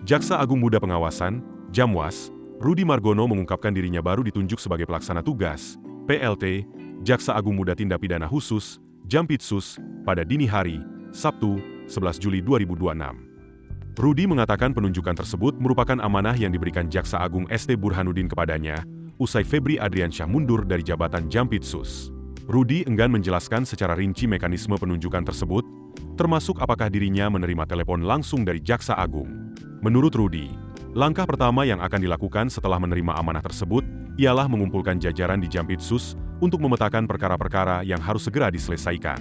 Jaksa Agung Muda Pengawasan, Jamwas, Rudi Margono mengungkapkan dirinya baru ditunjuk sebagai pelaksana tugas, PLT, Jaksa Agung Muda Tindak Pidana Khusus, Jampitsus, pada dini hari, Sabtu, 11 Juli 2026. Rudi mengatakan penunjukan tersebut merupakan amanah yang diberikan Jaksa Agung ST Burhanuddin kepadanya, usai Febri Adriansyah mundur dari jabatan Jampitsus. Rudi enggan menjelaskan secara rinci mekanisme penunjukan tersebut, termasuk apakah dirinya menerima telepon langsung dari Jaksa Agung. Menurut Rudi, langkah pertama yang akan dilakukan setelah menerima amanah tersebut ialah mengumpulkan jajaran di Jampitsus untuk memetakan perkara-perkara yang harus segera diselesaikan.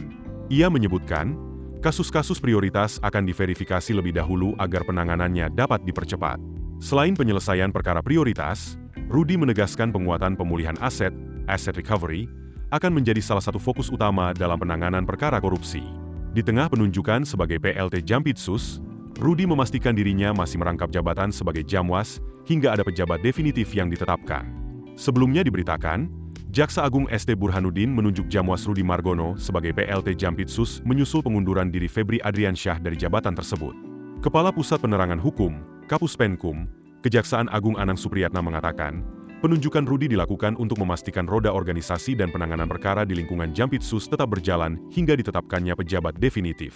Ia menyebutkan, kasus-kasus prioritas akan diverifikasi lebih dahulu agar penanganannya dapat dipercepat. Selain penyelesaian perkara prioritas, Rudi menegaskan penguatan pemulihan aset, asset recovery, akan menjadi salah satu fokus utama dalam penanganan perkara korupsi. Di tengah penunjukan sebagai PLT Jampitsus, Rudi memastikan dirinya masih merangkap jabatan sebagai Jamwas hingga ada pejabat definitif yang ditetapkan. Sebelumnya diberitakan, Jaksa Agung ST Burhanuddin menunjuk Jamwas Rudi Margono sebagai PLT Jampitsus menyusul pengunduran diri Febri Adriansyah dari jabatan tersebut. Kepala Pusat Penerangan Hukum, Kapus Penkum, Kejaksaan Agung Anang Supriyatna mengatakan, penunjukan Rudi dilakukan untuk memastikan roda organisasi dan penanganan perkara di lingkungan Jampitsus tetap berjalan hingga ditetapkannya pejabat definitif.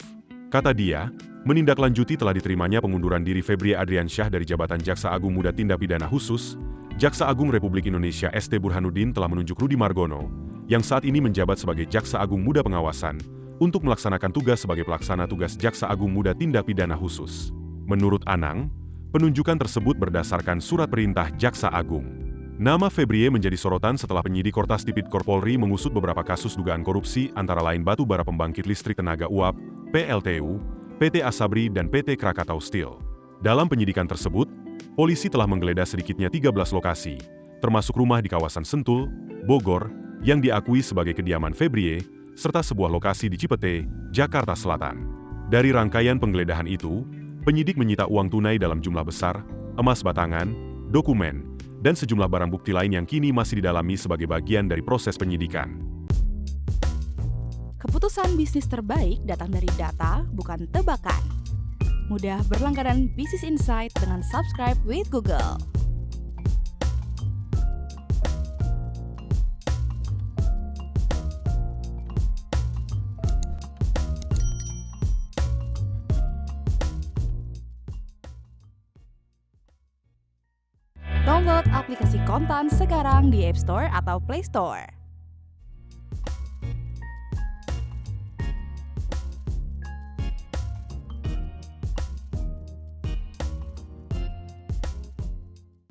Kata dia, menindaklanjuti telah diterimanya pengunduran diri Febri Adriansyah dari jabatan Jaksa Agung Muda Tindak Pidana Khusus, Jaksa Agung Republik Indonesia ST Burhanuddin telah menunjuk Rudi Margono, yang saat ini menjabat sebagai Jaksa Agung Muda Pengawasan, untuk melaksanakan tugas sebagai pelaksana tugas Jaksa Agung Muda Tindak Pidana Khusus. Menurut Anang, penunjukan tersebut berdasarkan surat perintah Jaksa Agung. Nama Febrie menjadi sorotan setelah penyidik Kortas Tipikor Polri mengusut beberapa kasus dugaan korupsi antara lain batu bara pembangkit listrik tenaga uap, PLTU, PT Asabri dan PT Krakatau Steel. Dalam penyidikan tersebut, polisi telah menggeledah sedikitnya 13 lokasi, termasuk rumah di kawasan Sentul, Bogor, yang diakui sebagai kediaman Febrie, serta sebuah lokasi di Cipete, Jakarta Selatan. Dari rangkaian penggeledahan itu, penyidik menyita uang tunai dalam jumlah besar, emas batangan, dokumen, dan sejumlah barang bukti lain yang kini masih didalami sebagai bagian dari proses penyidikan. Keputusan bisnis terbaik datang dari data, bukan tebakan. Mudah berlangganan Business Insight dengan subscribe with Google. Download aplikasi Kontan sekarang di App Store atau Play Store.